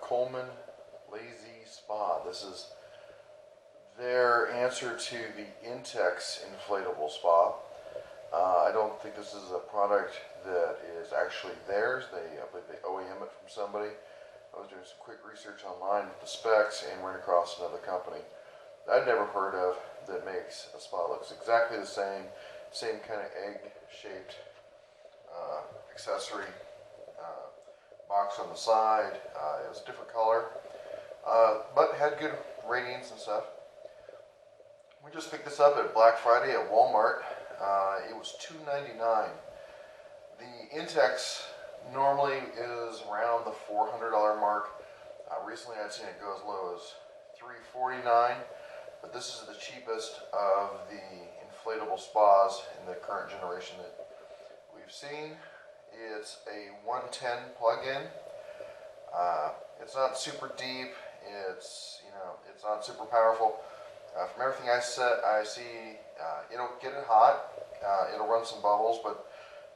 Coleman Lazy Spa. This is their answer to the Intex inflatable spa. I don't think this is a product that is actually theirs. I believe they OEM it from somebody. I was doing some quick research online with the specs and ran across another company I'd never heard of that makes a spa that looks exactly the same kind of egg-shaped accessory box on the side. It was a different color, but had good ratings and stuff. We just picked this up at Black Friday at Walmart. It was $2.99. The Intex normally is around the $400 mark. Recently I'd seen it go as low as $349, but this is the cheapest of the inflatable spas in the current generation that we've seen. It's a 110 plug-in. It's not super deep. It's not super powerful. From everything I see, it'll get it hot. It'll run some bubbles, but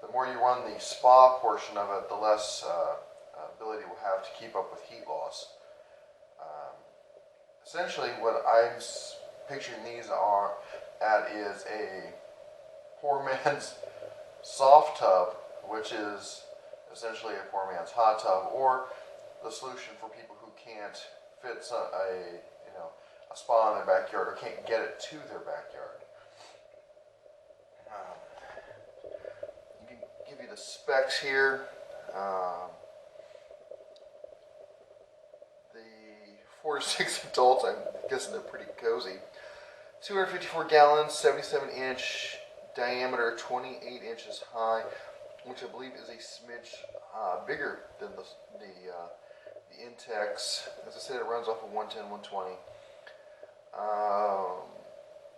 the more you run the spa portion of it, the less ability we'll have to keep up with heat loss. Essentially, what I'm picturing these is a poor man's soft tub, which is essentially a poor man's hot tub, or the solution for people who can't fit a spa in their backyard or can't get it to their backyard. You can give you the specs here. The 4 to 6 adults, I'm guessing they're pretty cozy. 254 gallons, 77-inch diameter, 28 inches high, which I believe is a smidge bigger than the Intex. As I said, it runs off of 110, 120.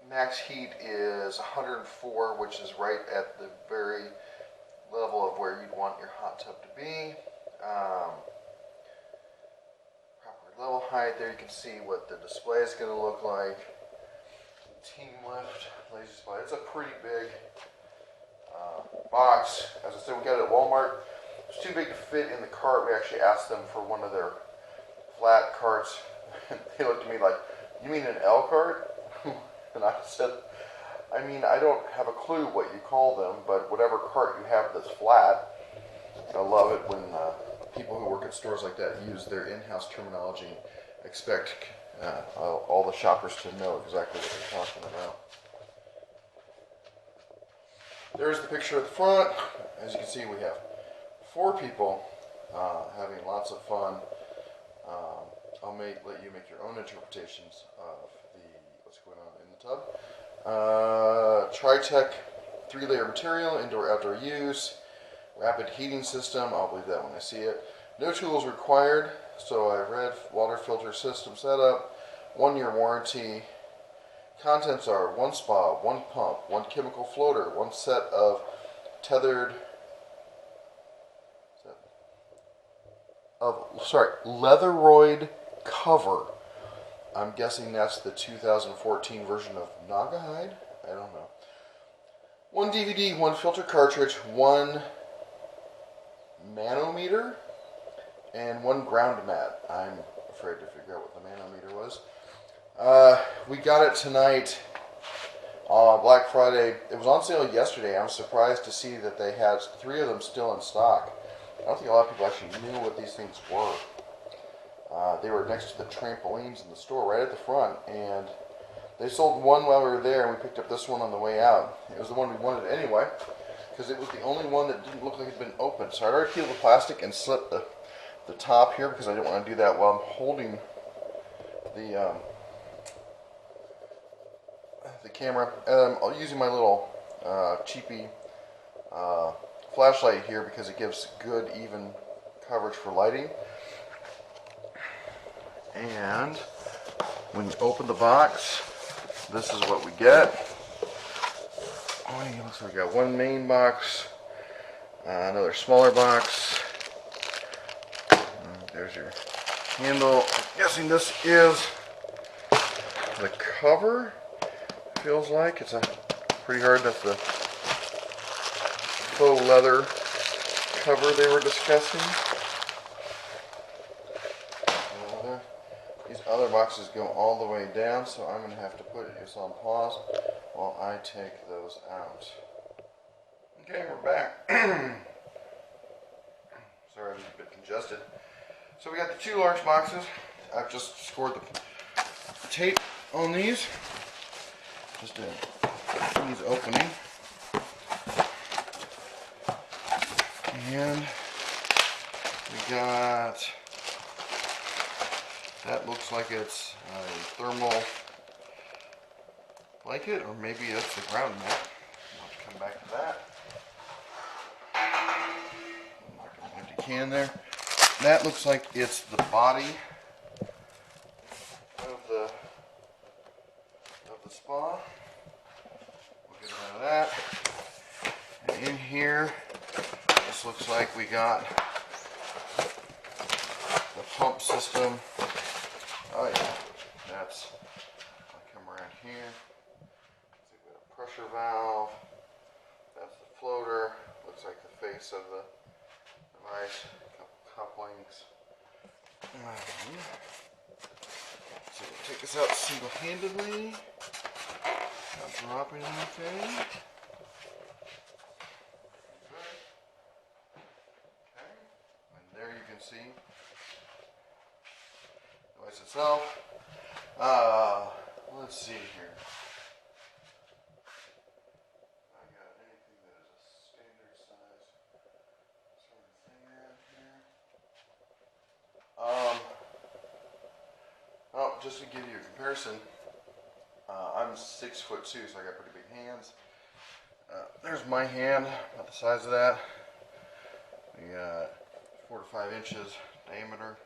Max heat is 104, which is right at the very level of where you'd want your hot tub to be. Proper level height. There you can see what the display is going to look like. Team Lift Lazy Spa. It's a pretty big box. As I said, we got it at Walmart. It's too big to fit in the cart. We actually asked them for one of their flat carts. They looked at me like, "You mean an L cart?" And I said, I don't have a clue what you call them, but whatever cart you have that's flat. I love it when people who work at stores like that use their in-house terminology and expect all the shoppers to know exactly what they're talking about. There's the picture at the front. As you can see, we have 4 people having lots of fun. I'll let you make your own interpretations of what's going on in the tub. Tritech 3-layer material, indoor-outdoor use. Rapid heating system. I'll believe that when I see it. No tools required. So I read water filter system setup. 1-year warranty. Contents are 1 spa, 1 pump, 1 chemical floater, 1 set of tethered Leatheroid cover. I'm guessing that's the 2014 version of Naugahyde. I don't know. 1 DVD, 1 filter cartridge, 1 manometer, and 1 ground mat. I'm afraid to figure out what the manometer was. We got it tonight on Black Friday. It was on sale yesterday. I was surprised to see that they had 3 of them still in stock. I don't think a lot of people actually knew what these things were. They were next to the trampolines in the store right at the front, and they sold 1 while we were there, and we picked up this one on the way out. It was the one we wanted anyway, because it was the only one that didn't look like it had been opened. So I already peeled the plastic and slit the top here, because I didn't want to do that while I'm holding the camera. I'm using my little cheapy flashlight here because it gives good even coverage for lighting. And when you open the box, this is what we get. Looks like we got 1 main box, another smaller box. There's your handle. I'm guessing this is the cover. Feels like it's pretty hard. That's the faux leather cover they were discussing. other boxes go all the way down, so I'm going to have to put this on pause while I take those out. Okay, we're back. Sorry, I'm a bit congested. So we got the 2 large boxes. I've just scored the tape on these. Just a ease opening. And we got, that looks like it's a thermal blanket, or maybe it's a ground mat. I'll have to come back to that. Empty can there. That looks like it's the body of the spa. We'll get rid of that. And in here, this looks like we got the pump system. Oh yeah, that's, I'll come around here. So we got a pressure valve. That's the floater. Looks like the face of the device. A couple couplings. So we'll take this out single-handedly. Not dropping anything. Okay. And there you can see the device itself. Let's see here. I got anything that is a standard size sort of thing around here. Oh, just to give you a comparison, I'm 6'2", so I got pretty big hands. There's my hand, about the size of that. We got 4 to 5 inches diameter.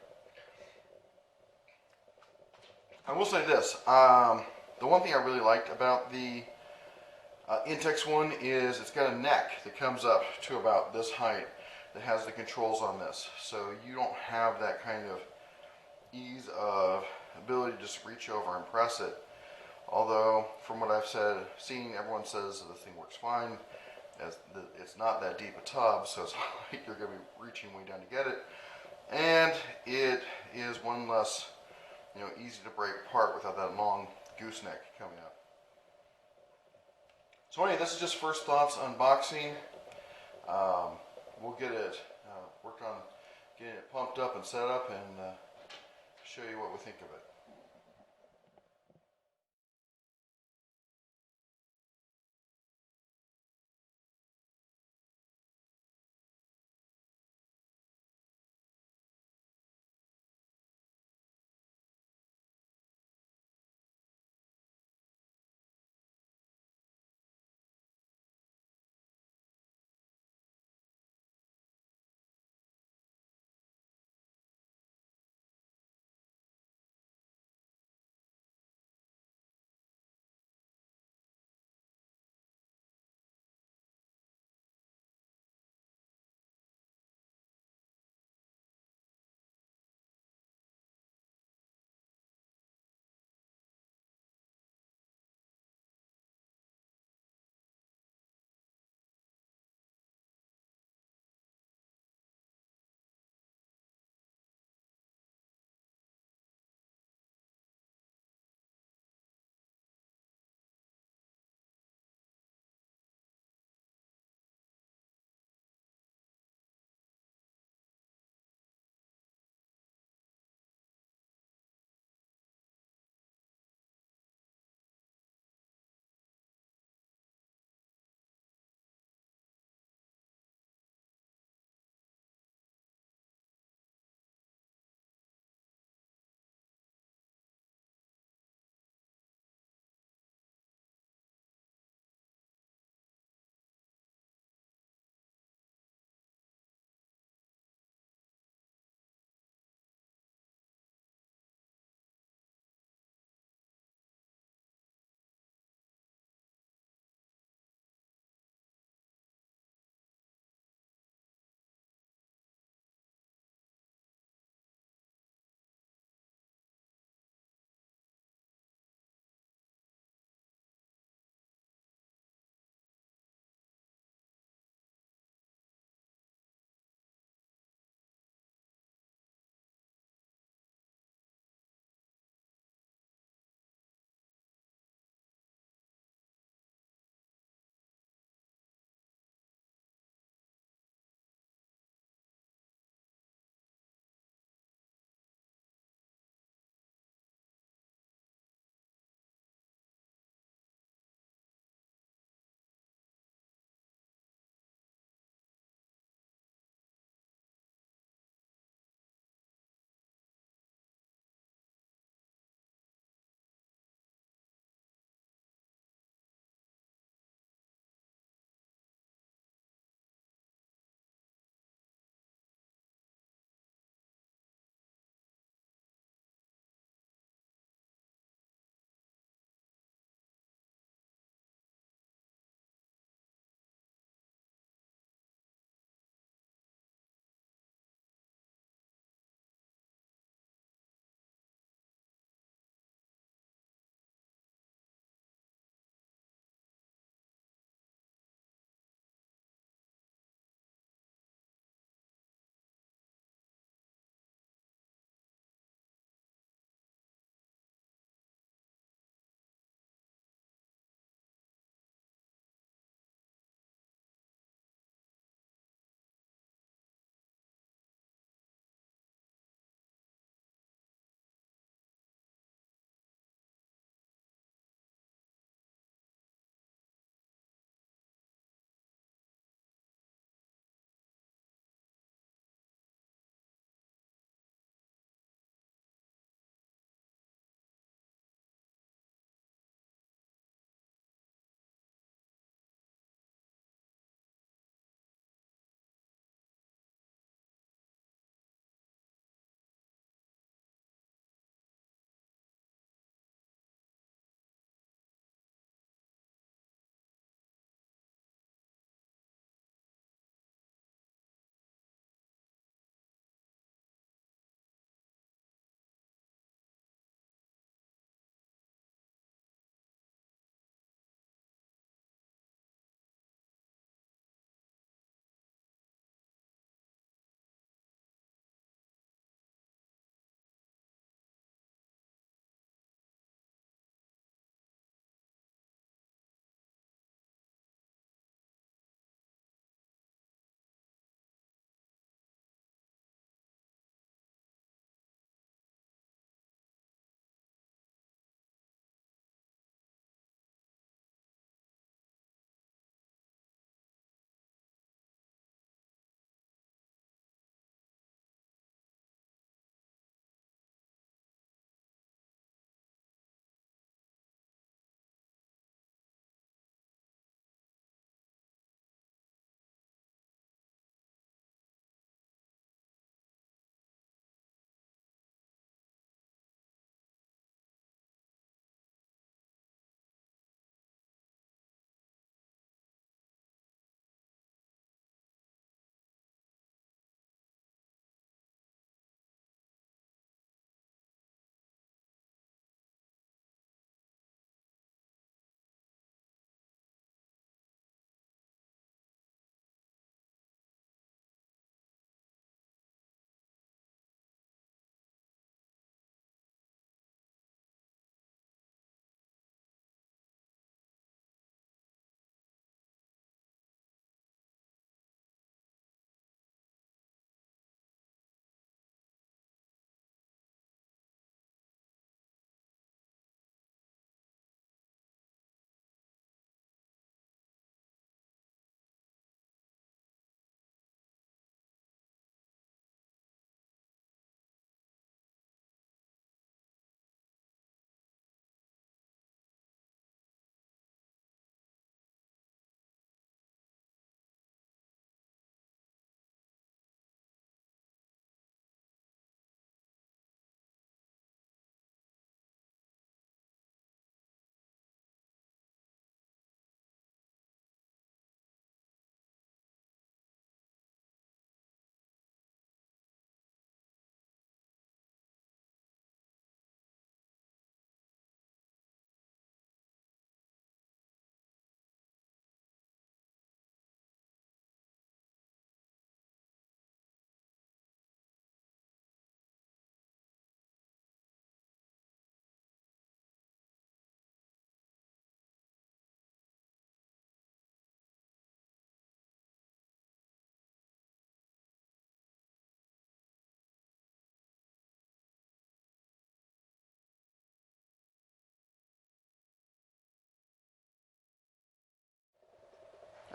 I will say this, the one thing I really liked about the Intex one is it's got a neck that comes up to about this height that has the controls on this. So you don't have that kind of ease of ability to just reach over and press it. Although, from what I've seen, everyone says the thing works fine. It's not that deep a tub, so it's not like you're going to be reaching way down to get it. And it is one less, easy to break apart without that long gooseneck coming up. So anyway, this is just first thoughts unboxing. We'll get it worked on getting it pumped up and set up and show you what we think of it.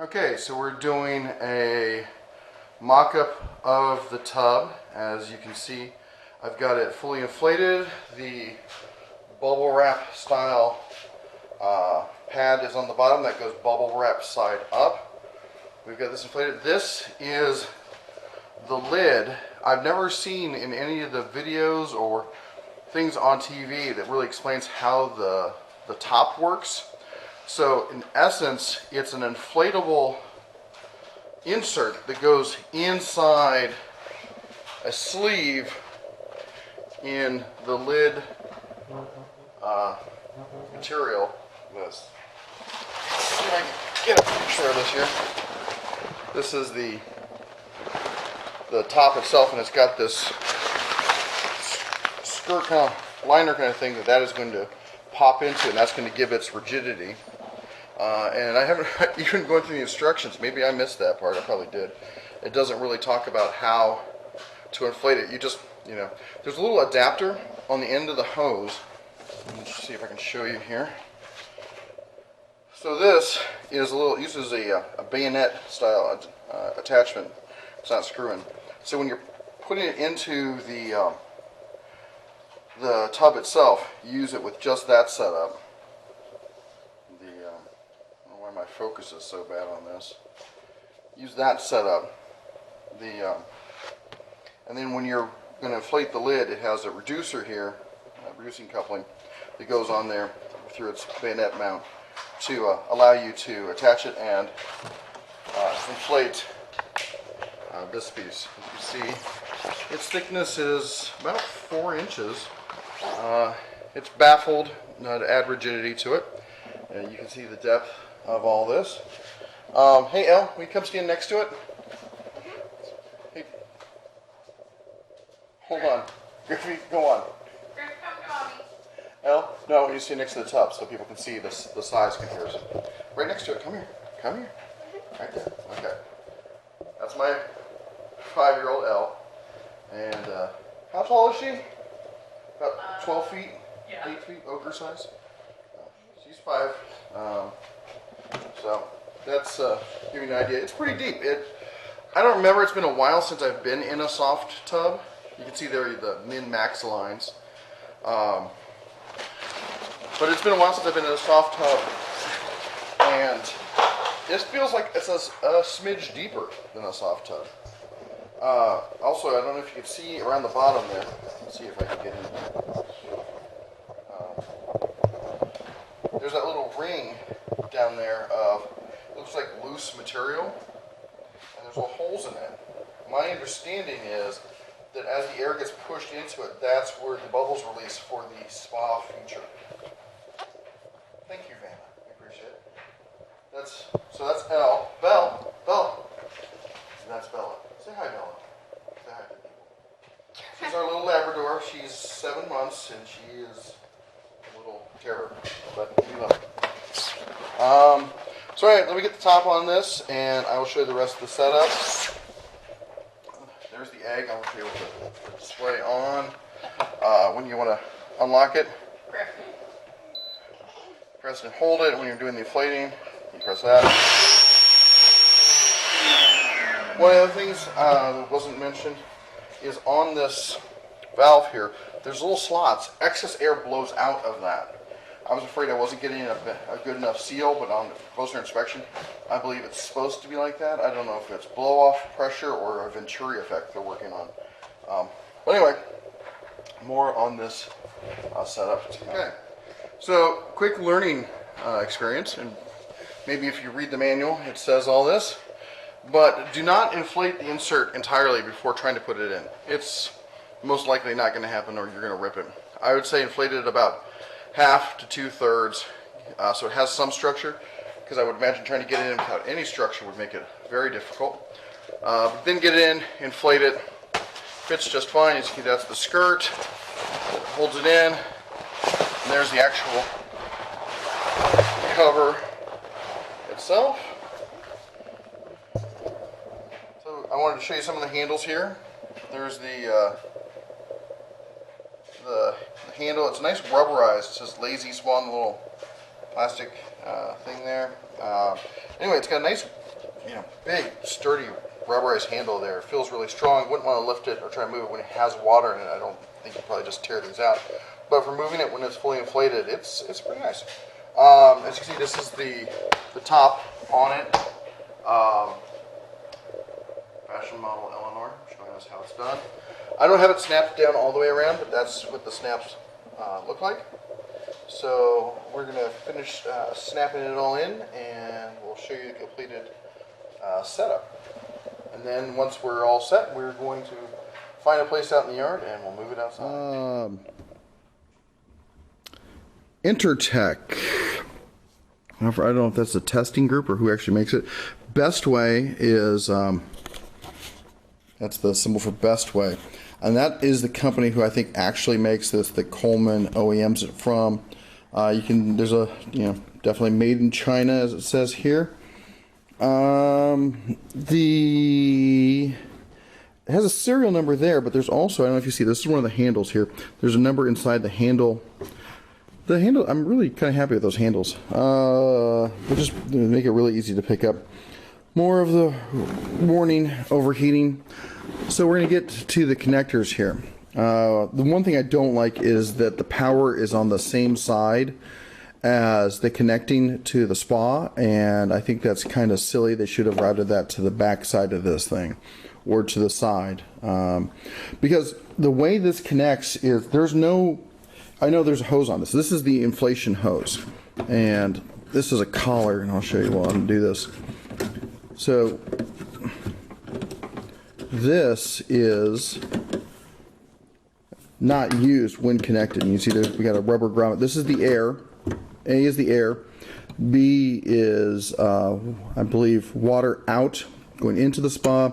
Okay, so we're doing a mock-up of the tub. As you can see, I've got it fully inflated. The bubble wrap style pad is on the bottom that goes bubble wrap side up. We've got this inflated. This is the lid. I've never seen in any of the videos or things on TV that really explains how the top works. So in essence, it's an inflatable insert that goes inside a sleeve in the lid material. This. See if I can get a picture of this here. This is the top itself, and it's got this skirt kind of liner kind of thing that is going to pop into, and that's going to give its rigidity. And I haven't even gone through the instructions. Maybe I missed that part. I probably did. It doesn't really talk about how to inflate it. You just, there's a little adapter on the end of the hose. Let's see if I can show you here. So this is uses a bayonet style attachment. It's not screwing. So when you're putting it into the tub itself, use it with just that setup. I don't know why my focus is so bad on this. Use that setup. And then when you're going to inflate the lid, it has a reducer here, a reducing coupling that goes on there through its bayonet mount to allow you to attach it and inflate this piece. As you see, its thickness is about 4 inches. It's baffled to add rigidity to it. And you can see the depth of all this. Hey Elle, will you come stand next to it? Hey. Hold on. Griffey, go on. Griff, come to mommy. Elle, no, you stand next to the tub so people can see the size comparison. Right next to it. Come here. Come here. Right there. Okay. That's my 5-year-old Elle. And how tall is she? About 12 feet? Yeah. 8 feet, ogre size? She's 5. So that's give you an idea. It's pretty deep. I don't remember. It's been a while since I've been in a soft tub. You can see there the min-max lines. But it's been a while since I've been in a soft tub. And this feels like it's a smidge deeper than a soft tub. Also, I don't know if you can see around the bottom there. Let's see if I can get in there. There's that little ring down there of, looks like loose material, and there's little holes in it. My understanding is that as the air gets pushed into it, that's where the bubbles release for the spa feature. Thank you, Vanna. I appreciate it. So that's Elle. Belle. And that's Bella. Say hi, Bella. Say hi to people. She's our little Labrador. She's 7 months, and she is a little terror, but we love her. So all right, let me get the top on this, and I will show you the rest of the setup. There's the egg. I want to be able to display on. When you want to unlock it, press and hold it. When you're doing the inflating, you press that. One of the things that wasn't mentioned is on this valve here, there's little slots. Excess air blows out of that. I was afraid I wasn't getting a good enough seal, but on closer inspection, I believe it's supposed to be like that. I don't know if it's blow-off pressure or a Venturi effect they're working on. But anyway, more on this setup. Okay, so quick learning experience, and maybe if you read the manual, it says all this. But do not inflate the insert entirely before trying to put it in. It's most likely not going to happen, or you're going to rip it. I would say inflate it about 1/2 to 2/3, so it has some structure, because I would imagine trying to get it in without any structure would make it very difficult. Then get it in, inflate it, fits just fine. As you can see, that's the skirt, it holds it in, and there's the actual cover itself. So I wanted to show you some of the handles here. There's the handle. It's nice rubberized. It says Lazy Swan, the little plastic thing there. Anyway, it's got a nice big, sturdy, rubberized handle there. It feels really strong. Wouldn't want to lift it or try to move it when it has water in it. I don't think you'd probably just tear these out. But for moving it when it's fully inflated, it's pretty nice. As you can see, this is the top on it. Fashion model Eleanor, showing us how it's done. I don't have it snapped down all the way around, but that's what the snaps look like. So we're going to finish snapping it all in, and we'll show you the completed setup. And then once we're all set, we're going to find a place out in the yard, and we'll move it outside. Intertech. I don't know if that's a testing group or who actually makes it. Bestway is, that's the symbol for Bestway. And that is the company who I think actually makes this, that Coleman OEMs it from. There's a, definitely made in China, as it says here. It has a serial number there, but there's also, I don't know if you see, this is one of the handles here. There's a number inside the handle. The handle, I'm really kind of happy with those handles. They'll just make it really easy to pick up. More of the warning, overheating. So we're going to get to the connectors here. The one thing I don't like is that the power is on the same side as the connecting to the spa, and I think that's kind of silly. They should have routed that to the back side of this thing, or to the side. Because the way this connects is, I know there's a hose on this. This is the inflation hose, and this is a collar, and I'll show you while I do this. So this is not used when connected. You see we got a rubber grommet. This is the air. A is the air. B is, I believe, water out going into the spa.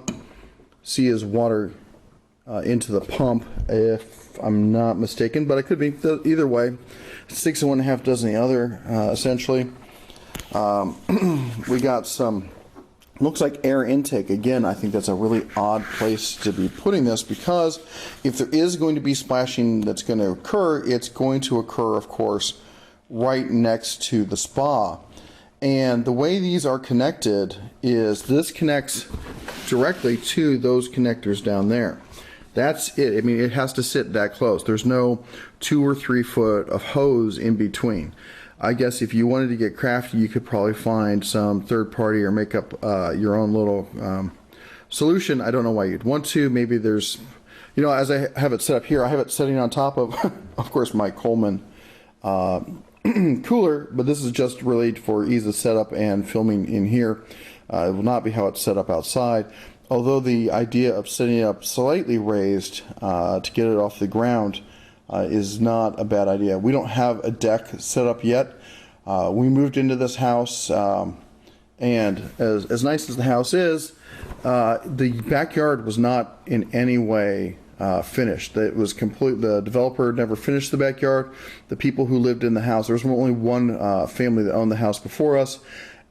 C is water into the pump, if I'm not mistaken, but it could be. Either way, 6 and 1/2 dozen the other, essentially. We got some, looks like air intake. Again, I think that's a really odd place to be putting this, because if there is going to be splashing that's going to occur, it's going to occur, of course, right next to the spa. And the way these are connected is this connects directly to those connectors down there. That's it. I mean, it has to sit that close. There's no 2 or 3 foot of hose in between. I guess if you wanted to get crafty, you could probably find some third party or make up your own little solution. I don't know why you'd want to. Maybe there's, as I have it set up here, I have it sitting on top of course, my Coleman cooler, but this is just really for ease of setup and filming in here. It will not be how it's set up outside. Although the idea of setting it up slightly raised to get it off the ground is not a bad idea. We don't have a deck set up yet. We moved into this house, and as nice as the house is, the backyard was not in any way finished. It was complete. The developer never finished the backyard. The people who lived in the house, there was only one family that owned the house before us,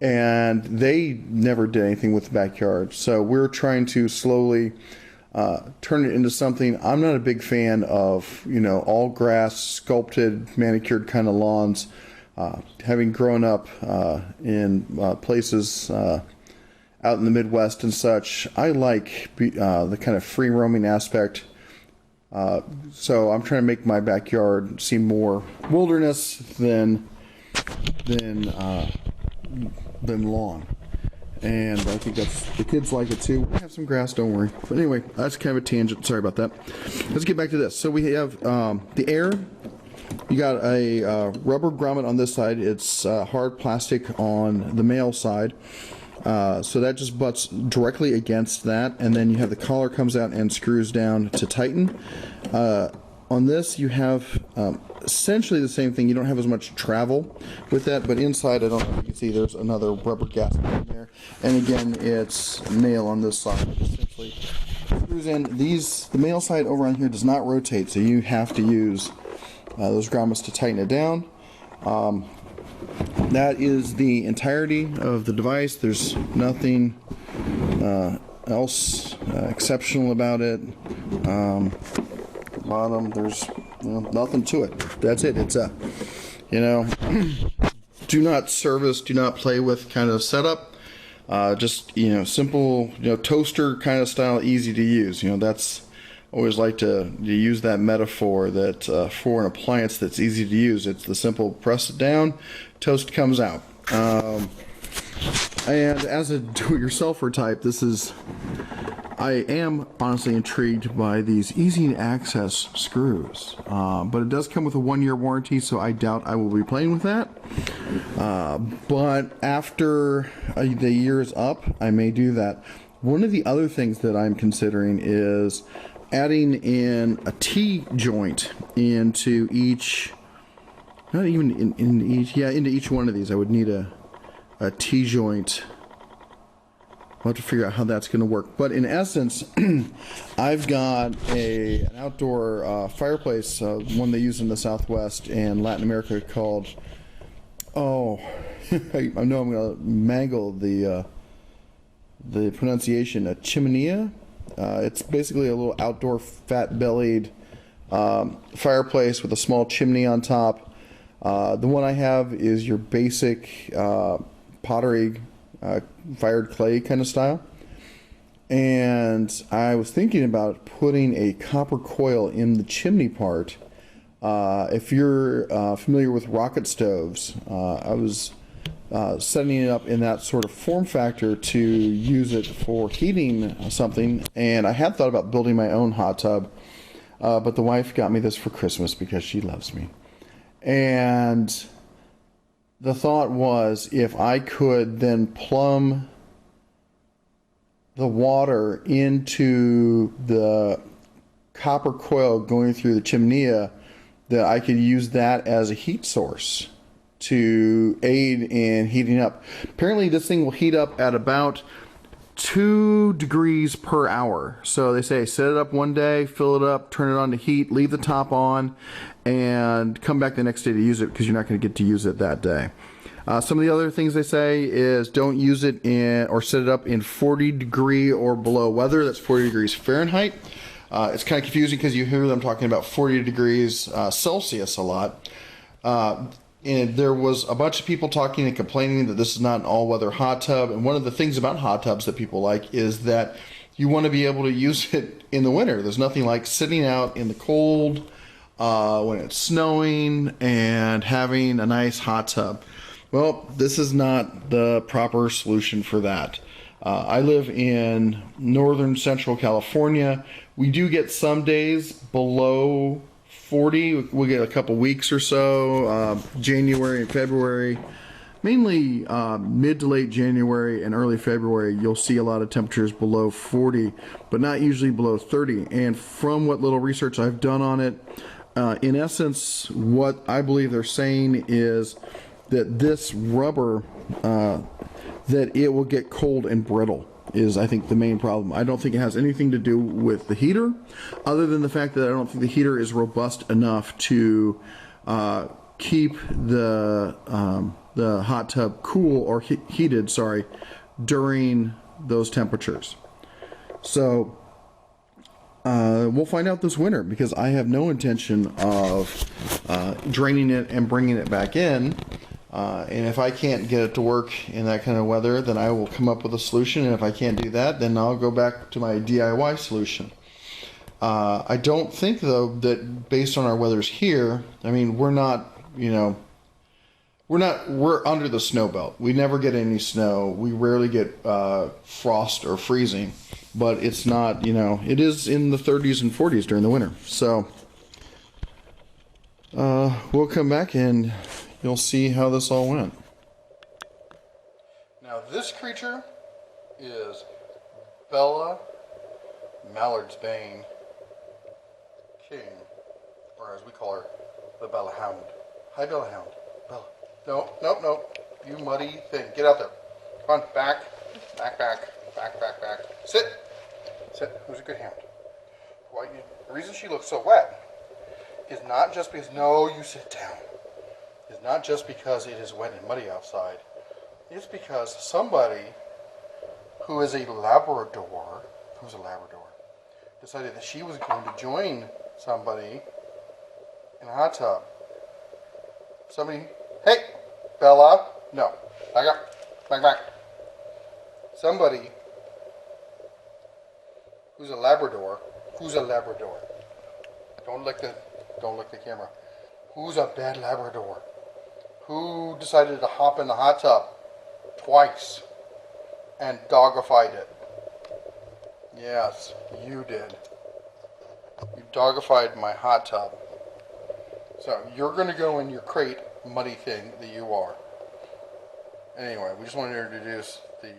and they never did anything with the backyard. So we're trying to slowly turn it into something. I'm not a big fan of, all grass, sculpted, manicured kind of lawns. Having grown up in places out in the Midwest and such, I like the kind of free roaming aspect. So I'm trying to make my backyard seem more wilderness than lawn. And I think the kids like it too. We have some grass, don't worry. But anyway, that's kind of a tangent. Sorry about that. Let's get back to this. So we have the air. You got a rubber grommet on this side. It's hard plastic on the male side. So that just butts directly against that. And then you have the collar comes out and screws down to tighten. On this, you have essentially the same thing. You don't have as much travel with that, but inside, I don't know if you can see, there's another rubber gasket in there. And again, it's male on this side. Essentially screws in. The male side over on here does not rotate, so you have to use those grommets to tighten it down. That is the entirety of the device. There's nothing else exceptional about it. Bottom, there's nothing to it. That's it. It's a, do not service, do not play with kind of setup. Just, simple, toaster kind of style, easy to use. That's always like to use that metaphor that for an appliance that's easy to use, it's the simple press it down, toast comes out. And as a do-it-yourselfer type, I am honestly intrigued by these easy to access screws. But it does come with a 1-year warranty, so I doubt I will be playing with that. But after the year is up, I may do that. One of the other things that I'm considering is adding in a T-joint into each, not even in each, yeah, into each one of these. I would need a T-joint. I'll have to figure out how that's going to work. But in essence, I've got an outdoor fireplace, one they use in the Southwest and Latin America called, I know I'm going to mangle the pronunciation, a chimenea. It's basically a little outdoor fat-bellied fireplace with a small chimney on top. The one I have is your basic pottery fired clay kind of style. And I was thinking about putting a copper coil in the chimney part. If you're familiar with rocket stoves, I was setting it up in that sort of form factor to use it for heating something, and I had thought about building my own hot tub, but the wife got me this for Christmas because she loves me. And the thought was, if I could then plumb the water into the copper coil going through the chimenea, that I could use that as a heat source to aid in heating up. Apparently this thing will heat up at about 2 degrees per hour. So they say set it up one day, fill it up, turn it on to heat, leave the top on, and come back the next day to use it, because you're not going to get to use it that day. Some of the other things they say is don't use it in or set it up in 40 degree or below weather. That's 40 degrees Fahrenheit. It's kind of confusing because you hear them talking about 40 degrees Celsius a lot. And there was a bunch of people talking and complaining that this is not an all-weather hot tub. And one of the things about hot tubs that people like is that you want to be able to use it in the winter. There's nothing like sitting out in the cold when it's snowing and having a nice hot tub. Well, this is not the proper solution for that. I live in northern central California. We do get some days below 40. We'll get a couple weeks or so, January and February. Mainly mid to late January and early February, you'll see a lot of temperatures below 40, but not usually below 30. And from what little research I've done on it, in essence, what I believe they're saying is that this rubber, that it will get cold and brittle is, I think, the main problem. I don't think it has anything to do with the heater, other than the fact that I don't think the heater is robust enough to keep the hot tub cool or heated, during those temperatures. So we'll find out this winter, because I have no intention of draining it and bringing it back in. And if I can't get it to work in that kind of weather, then I will come up with a solution. And if I can't do that, then I'll go back to my DIY solution. I don't think, though, that based on our weathers here, I mean, we're under the snow belt. We never get any snow. We rarely get frost or freezing, but it's not, it is in the 30s and 40s during the winter. So we'll come back and you'll see how this all went. Now this creature is Bella Mallard's Bane King, or as we call her, the Bella Hound. Hi, Bella Hound. Bella. No. You muddy thing. Get out there. Come on, back. Sit. Who's a good hound? The reason she looks so wet is not just because, no, you sit down. It's not just because it is wet and muddy outside. It's because somebody who's a Labrador, decided that she was going to join somebody in a hot tub. Hey, Bella, no, back up, back. somebody who's a Labrador, don't lick the camera, who's a bad Labrador, who decided to hop in the hot tub twice and dogified it. Yes, you did. You dogified my hot tub. So you're going to go in your crate, muddy thing that you are. Anyway, we just wanted to introduce the